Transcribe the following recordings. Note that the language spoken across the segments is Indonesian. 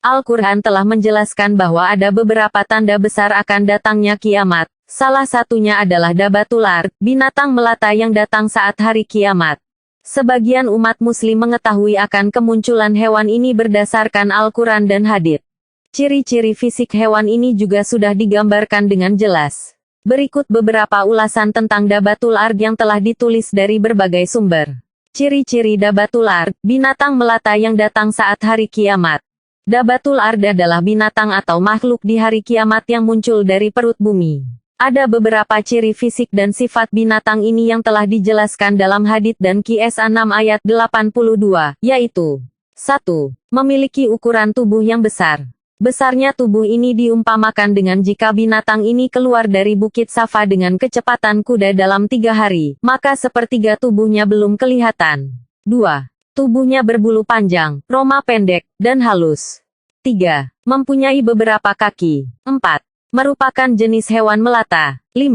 Al-Quran telah menjelaskan bahwa ada beberapa tanda besar akan datangnya kiamat. Salah satunya adalah Dabatul Ard, binatang melata yang datang saat hari kiamat. Sebagian umat muslim mengetahui akan kemunculan hewan ini berdasarkan Al-Quran dan hadits. Ciri-ciri fisik hewan ini juga sudah digambarkan dengan jelas. Berikut beberapa ulasan tentang Dabatul Ard yang telah ditulis dari berbagai sumber. Ciri-ciri Dabatul Ard, binatang melata yang datang saat hari kiamat. Dabatul Ard adalah binatang atau makhluk di hari kiamat yang muncul dari perut bumi. Ada beberapa ciri fisik dan sifat binatang ini yang telah dijelaskan dalam hadits dan Qs 6 ayat 82, yaitu 1. Memiliki ukuran tubuh yang besar. Besarnya tubuh ini diumpamakan dengan jika binatang ini keluar dari Bukit Safa dengan kecepatan kuda dalam 3 hari, maka sepertiga tubuhnya belum kelihatan. 2. Tubuhnya berbulu panjang, roma pendek, dan halus. 3. Mempunyai beberapa kaki. 4. Merupakan jenis hewan melata. 5.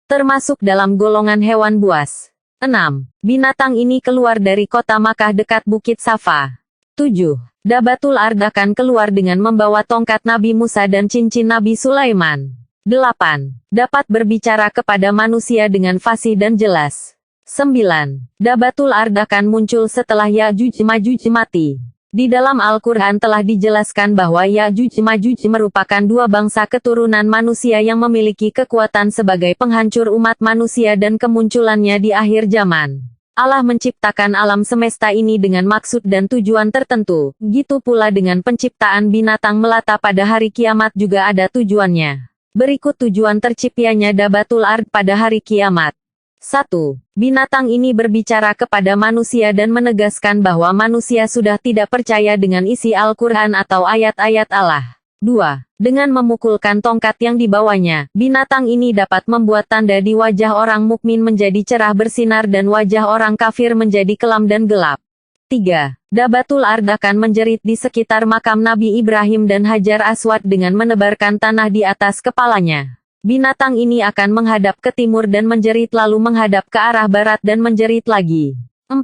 Termasuk dalam golongan hewan buas. 6. Binatang ini keluar dari kota Makkah dekat Bukit Safa. 7. Dabatul Ard akan keluar dengan membawa tongkat Nabi Musa dan cincin Nabi Sulaiman. 8. Dapat berbicara kepada manusia dengan fasih dan jelas. 9. Dabatul Ard akan muncul setelah Ya'juj Ma'juj mati. Di dalam Al-Quran telah dijelaskan bahwa Ya'juj Ma'juj merupakan dua bangsa keturunan manusia yang memiliki kekuatan sebagai penghancur umat manusia dan kemunculannya di akhir zaman. Allah menciptakan alam semesta ini dengan maksud dan tujuan tertentu, gitu pula dengan penciptaan binatang melata pada hari kiamat juga ada tujuannya. Berikut tujuan terciptanya Dabatul Ard pada hari kiamat. 1. Binatang ini berbicara kepada manusia dan menegaskan bahwa manusia sudah tidak percaya dengan isi Al-Quran atau ayat-ayat Allah. 2. Dengan memukulkan tongkat yang dibawanya, binatang ini dapat membuat tanda di wajah orang mukmin menjadi cerah bersinar dan wajah orang kafir menjadi kelam dan gelap. 3. Dabatul Ard akan menjerit di sekitar makam Nabi Ibrahim dan Hajar Aswad dengan menebarkan tanah di atas kepalanya. Binatang ini akan menghadap ke timur dan menjerit lalu menghadap ke arah barat dan menjerit lagi. 4.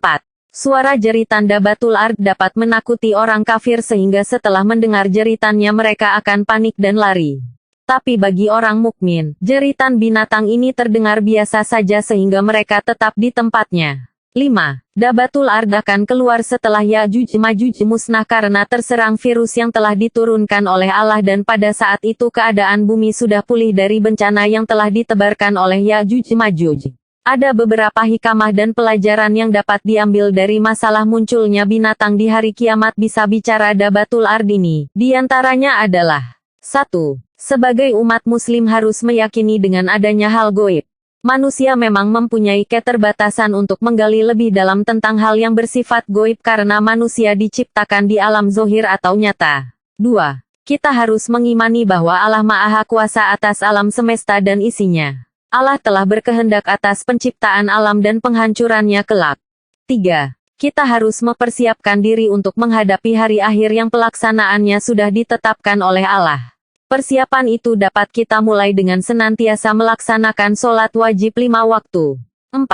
Suara jeritan Dabatul Ard dapat menakuti orang kafir sehingga setelah mendengar jeritannya mereka akan panik dan lari. Tapi bagi orang mukmin, jeritan binatang ini terdengar biasa saja sehingga mereka tetap di tempatnya. 5. Dabatul Ard akan keluar setelah Ya'juj Ma'juj musnah karena terserang virus yang telah diturunkan oleh Allah dan pada saat itu keadaan bumi sudah pulih dari bencana yang telah ditebarkan oleh Ya'juj Ma'juj. Ada beberapa hikmah dan pelajaran yang dapat diambil dari masalah munculnya binatang di hari kiamat bisa bicara Dabatul Ard ini. Di antaranya adalah 1. Sebagai umat muslim harus meyakini dengan adanya hal goib. Manusia memang mempunyai keterbatasan untuk menggali lebih dalam tentang hal yang bersifat goib karena manusia diciptakan di alam zohir atau nyata. 2. Kita harus mengimani bahwa Allah Maha Kuasa atas alam semesta dan isinya. Allah telah berkehendak atas penciptaan alam dan penghancurannya kelak. 3. Kita harus mempersiapkan diri untuk menghadapi hari akhir yang pelaksanaannya sudah ditetapkan oleh Allah. Persiapan itu dapat kita mulai dengan senantiasa melaksanakan sholat wajib 5 waktu. 4.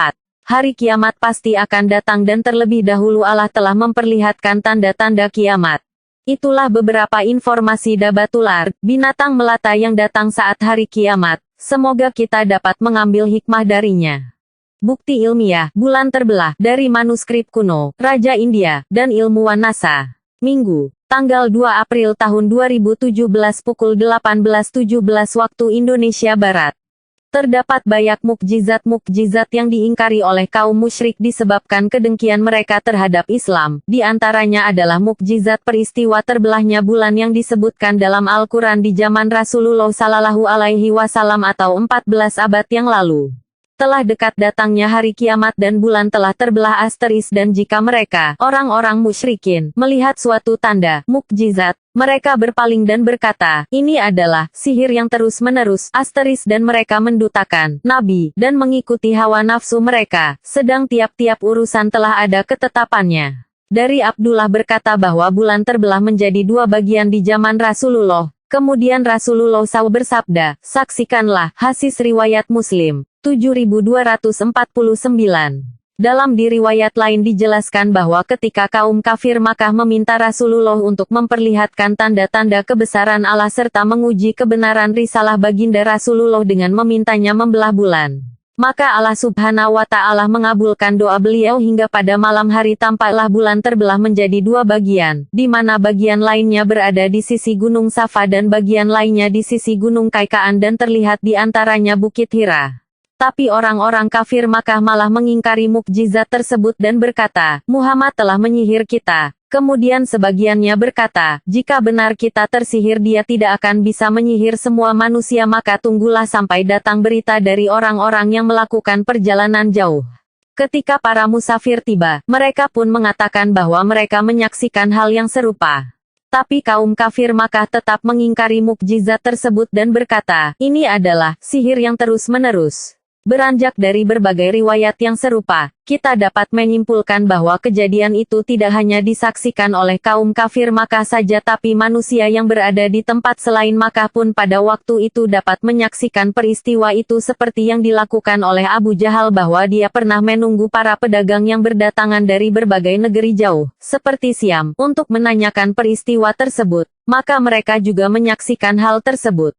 Hari kiamat pasti akan datang dan terlebih dahulu Allah telah memperlihatkan tanda-tanda kiamat. Itulah beberapa informasi Dabatul Ard, binatang melata yang datang saat hari kiamat. Semoga kita dapat mengambil hikmah darinya. Bukti ilmiah, bulan terbelah, dari manuskrip kuno, Raja India, dan ilmuwan NASA. Minggu, tanggal 2 April tahun 2017 pukul 18.17 waktu Indonesia Barat. Terdapat banyak mukjizat-mukjizat yang diingkari oleh kaum musyrik disebabkan kedengkian mereka terhadap Islam. Di antaranya adalah mukjizat peristiwa terbelahnya bulan yang disebutkan dalam Al-Quran di zaman Rasulullah Sallallahu Alaihi Wasallam atau 14 abad yang lalu. Telah dekat datangnya hari kiamat dan bulan telah terbelah asteris dan jika mereka, orang-orang musyrikin, melihat suatu tanda, mukjizat, mereka berpaling dan berkata, ini adalah sihir yang terus-menerus, asteris dan mereka mendutakan Nabi, dan mengikuti hawa nafsu mereka, sedang tiap-tiap urusan telah ada ketetapannya. Dari Abdullah berkata bahwa bulan terbelah menjadi 2 bagian di zaman Rasulullah. Kemudian Rasulullah SAW bersabda, saksikanlah, hadis riwayat Muslim, 7249. Dalam riwayat lain dijelaskan bahwa ketika kaum kafir Makkah meminta Rasulullah untuk memperlihatkan tanda-tanda kebesaran Allah serta menguji kebenaran risalah baginda Rasulullah dengan memintanya membelah bulan, maka Allah Subhanahu wa Ta'ala mengabulkan doa beliau hingga pada malam hari tampaklah bulan terbelah menjadi dua bagian, di mana bagian lainnya berada di sisi Gunung Safa dan bagian lainnya di sisi Gunung Kaikaan dan terlihat di antaranya Bukit Hira. Tapi orang-orang kafir Makkah malah mengingkari mukjizat tersebut dan berkata, Muhammad telah menyihir kita. Kemudian sebagiannya berkata, jika benar kita tersihir dia tidak akan bisa menyihir semua manusia maka tunggulah sampai datang berita dari orang-orang yang melakukan perjalanan jauh. Ketika para musafir tiba, mereka pun mengatakan bahwa mereka menyaksikan hal yang serupa. Tapi kaum kafir Makkah tetap mengingkari mukjizat tersebut dan berkata, ini adalah sihir yang terus-menerus. Beranjak dari berbagai riwayat yang serupa, kita dapat menyimpulkan bahwa kejadian itu tidak hanya disaksikan oleh kaum kafir Makkah saja tapi manusia yang berada di tempat selain Makkah pun pada waktu itu dapat menyaksikan peristiwa itu seperti yang dilakukan oleh Abu Jahal bahwa dia pernah menunggu para pedagang yang berdatangan dari berbagai negeri jauh, seperti Syam, untuk menanyakan peristiwa tersebut, maka mereka juga menyaksikan hal tersebut.